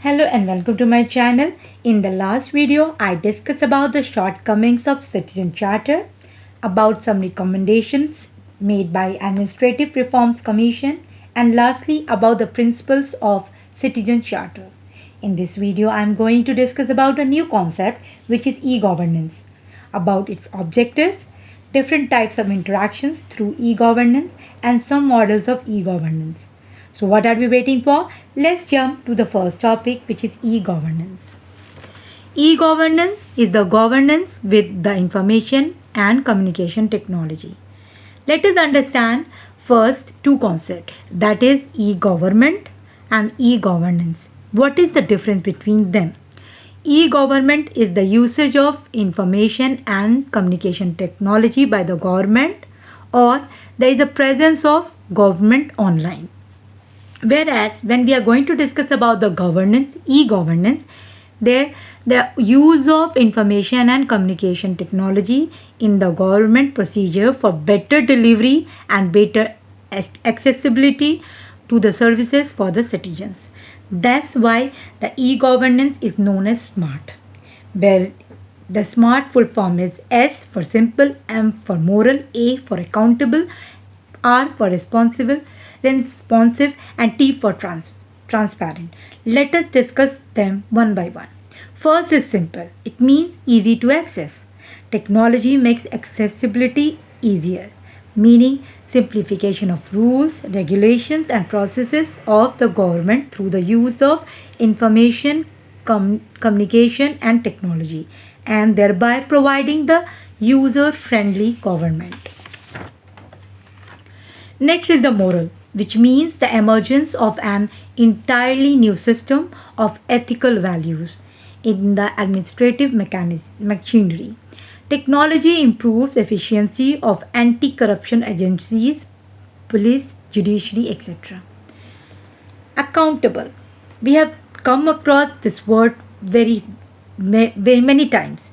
Hello and welcome to my channel. In the last video, I discussed about the shortcomings of Citizen Charter, about some recommendations made by Administrative Reforms Commission, and lastly about the principles of Citizen Charter. In this video, I am going to discuss about a new concept which is e-governance, about its objectives, different types of interactions through e-governance and some models of e-governance. So what are we waiting for? Let's jump to the first topic, which is e-governance. E-governance is the governance with the information and communication technology. Let us understand first two concepts, that is e-government and e-governance. What is the difference between them? E-government is the usage of information and communication technology by the government, or there is a presence of government online. Whereas when we are going to discuss about the governance, e-governance, the use of information and communication technology in the government procedure for better delivery and better accessibility to the services for the citizens. That's why the e-governance is known as SMART, where the SMART full form is S for simple, M for moral, A for accountable, R for responsive, and T for transparent. Let us discuss them one by one. First is simple. It means easy to access. Technology makes accessibility easier, meaning simplification of rules, regulations and processes of the government through the use of information, communication and technology, and thereby providing the user-friendly government. Next is the moral, which means the emergence of an entirely new system of ethical values in the administrative machinery. Technology improves efficiency of anti-corruption agencies, police, judiciary, etc. Accountable. We have come across this word very many times.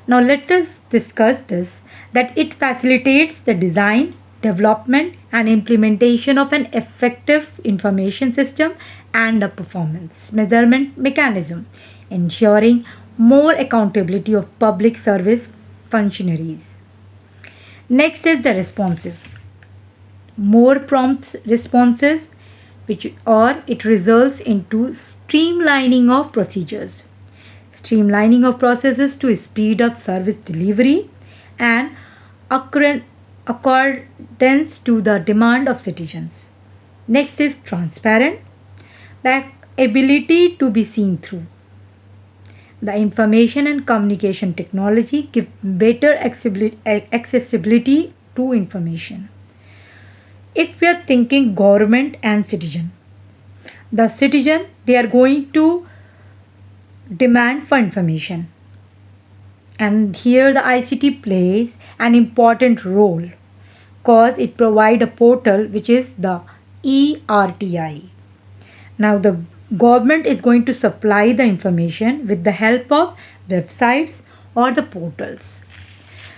Now let us discuss this, that it facilitates the design, development and implementation of an effective information system and a performance measurement mechanism, ensuring more accountability of public service functionaries. Next is the responsive. More prompt responses, it results into streamlining of procedures, streamlining of processes to speed up service delivery and accordance to the demand of citizens. Next is transparent, the ability to be seen through. The information and communication technology give better accessibility to information. If we are thinking government and citizen, the citizen, they are going to demand for information, and here the ICT plays an important role because it provides a portal which is the ERTI. Now the government is going to supply the information with the help of websites or the portals.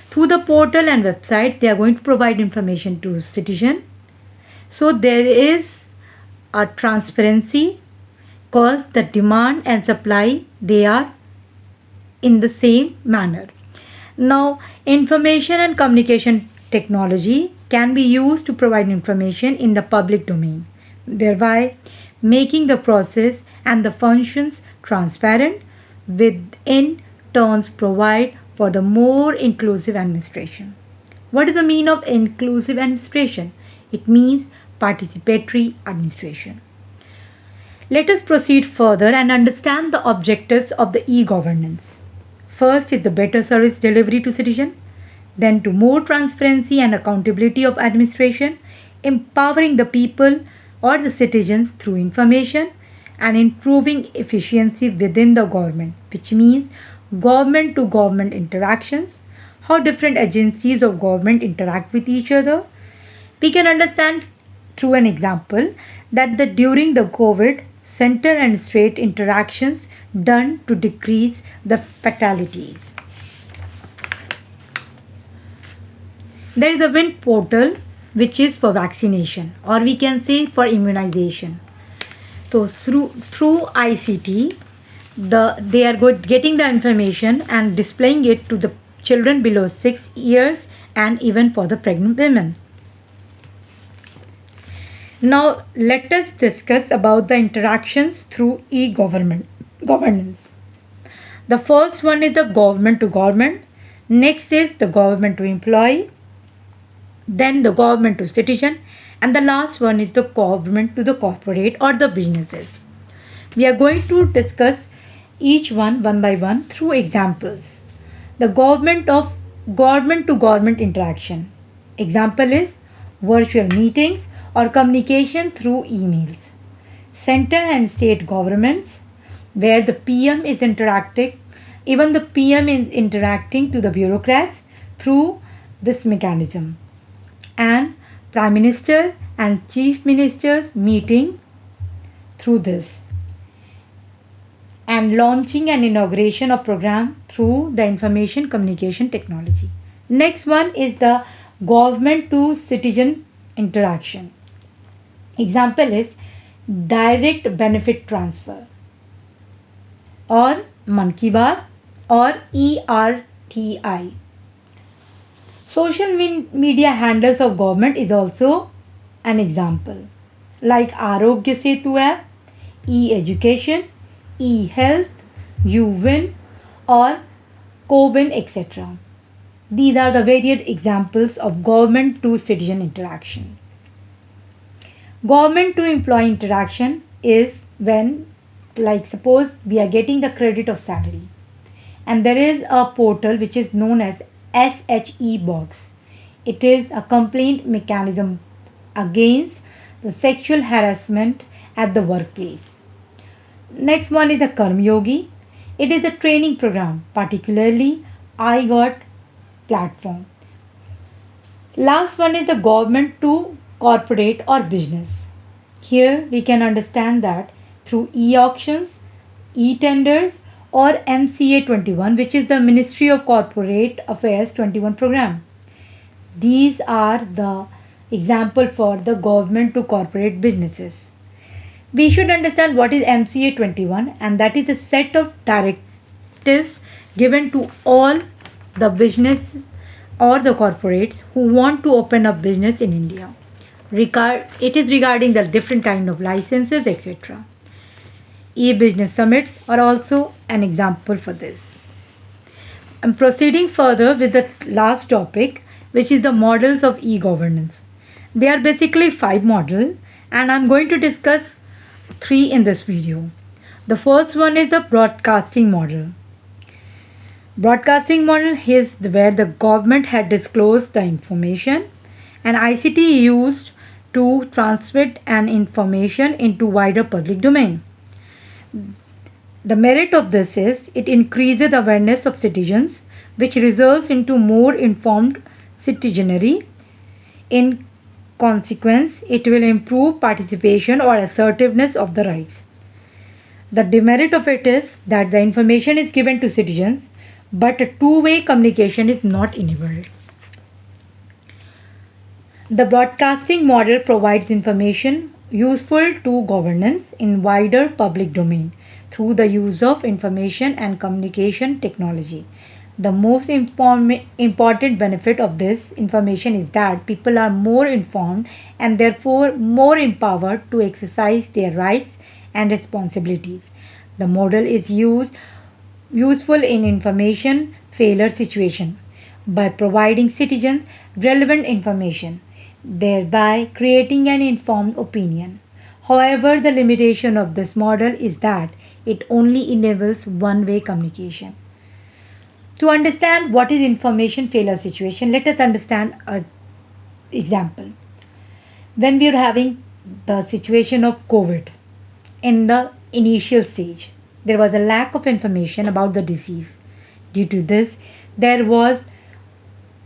Through the portal and website, they are going to provide information to citizen. So there is a transparency because the demand and supply, they are in the same manner. Now information and communication technology can be used to provide information in the public domain, thereby making the process and the functions transparent, within turns provide for the more inclusive administration. What is the meaning of inclusive administration? It means participatory administration. Let us proceed further and understand the objectives of the e-governance. First is the better service delivery to citizen, then to more transparency and accountability of administration, empowering the people or the citizens through information, and improving efficiency within the government, which means government to government interactions, how different agencies of government interact with each other. We can understand through an example that during the COVID, center and state interactions done to decrease the fatalities. There is a WIN portal which is for vaccination, or we can say for immunization. So through ICT, they are getting the information and displaying it to the children below 6 years and even for the pregnant women. Now let us discuss about the interactions through e-government governance. The first one is the government to government, next is the government to employee, then the government to citizen, and the last one is the government to the corporate or the businesses. We are going to discuss each one by one through examples. The government to government interaction. Example is virtual meetings or communication through emails. Center and state governments, where the PM is interacting, even the PM is interacting to the bureaucrats through this mechanism. And Prime Minister and Chief Ministers meeting through this, and launching an inauguration of program through the information communication technology. Next one is the government to citizen interaction. Example is direct benefit transfer or Man Ki Baat or ERTI. Social media handles of government is also an example, like Arogya Setu app, e-education, e-health, UWin or CoWin, etc. These are the various examples of government to citizen interaction. Government to employee interaction is when, like suppose we are getting the credit of salary and there is a portal which is known as SHE box. It is a complaint mechanism against the sexual harassment at the workplace. Next one is the Karmyogi. It is a training program, particularly I got platform. Last one is the government to corporate or business. Here we can understand that through e-auctions, e-tenders or MCA 21, which is the Ministry of Corporate Affairs 21 program. These are the example for the government to corporate businesses. We should understand what is MCA 21, and that is a set of directives given to all the business or the corporates who want to open up business in India. It is regarding the different kind of licenses, etc. E-business summits are also an example for this. I'm proceeding further with the last topic, which is the models of e-governance. There are basically 5 models, and I'm going to discuss 3 in this video. The first one is the broadcasting model. Broadcasting model is where the government had disclosed the information and ICT used to transmit an information into wider public domain. The merit of this is it increases awareness of citizens, which results into more informed citizenry. In consequence, it will improve participation or assertiveness of the rights. The demerit of it is that the information is given to citizens, but a two-way communication is not enabled. The broadcasting model provides information useful to governance in wider public domain through the use of information and communication technology. The most important benefit of this information is that people are more informed and therefore more empowered to exercise their rights and responsibilities. The model is useful in information failure situation by providing citizens relevant information, thereby creating an informed opinion. However, the limitation of this model is that it only enables one-way communication. To understand what is information failure situation, let us understand an example. When we are having the situation of COVID, in the initial stage, there was a lack of information about the disease. Due to this, there was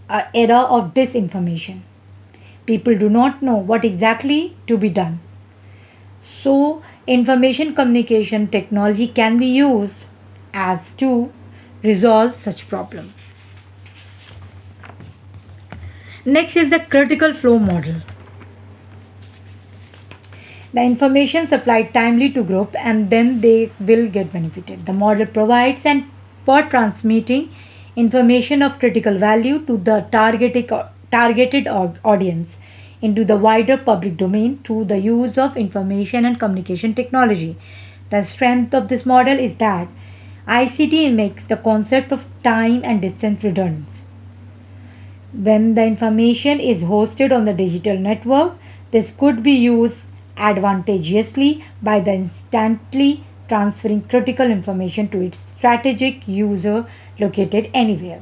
an era of disinformation. People do not know what exactly to be done. So, information communication technology can be used as to resolve such problem. Next is the critical flow model. The information supplied timely to group and then they will get benefited. The model provides and for transmitting information of critical value to the targeted audience into the wider public domain through the use of information and communication technology. The strength of this model is that ICT makes the concept of time and distance redundant. When the information is hosted on the digital network, this could be used advantageously by the instantly transferring critical information to its strategic user located anywhere.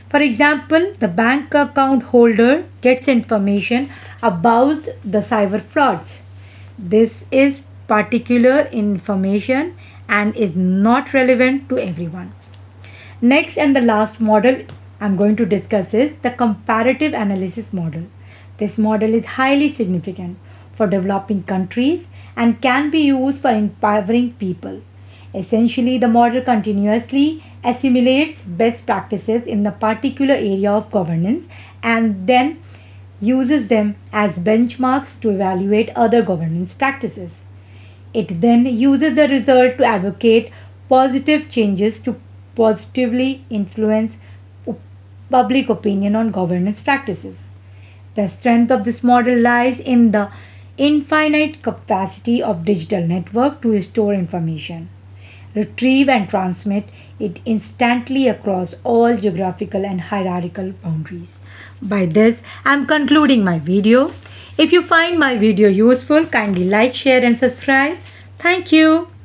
For example, the bank account holder gets information about the cyber frauds. This is particular information and is not relevant to everyone. Next and the last model I'm going to discuss is the comparative analysis model. This model is highly significant for developing countries and can be used for empowering people. Essentially, the model continuously assimilates best practices in the particular area of governance and then uses them as benchmarks to evaluate other governance practices. It then uses the result to advocate positive changes to positively influence public opinion on governance practices. The strength of this model lies in the infinite capacity of digital network to store information, retrieve and transmit it instantly across all geographical and hierarchical boundaries. By this, I am concluding my video. If you find my video useful, kindly like, share and subscribe. Thank you.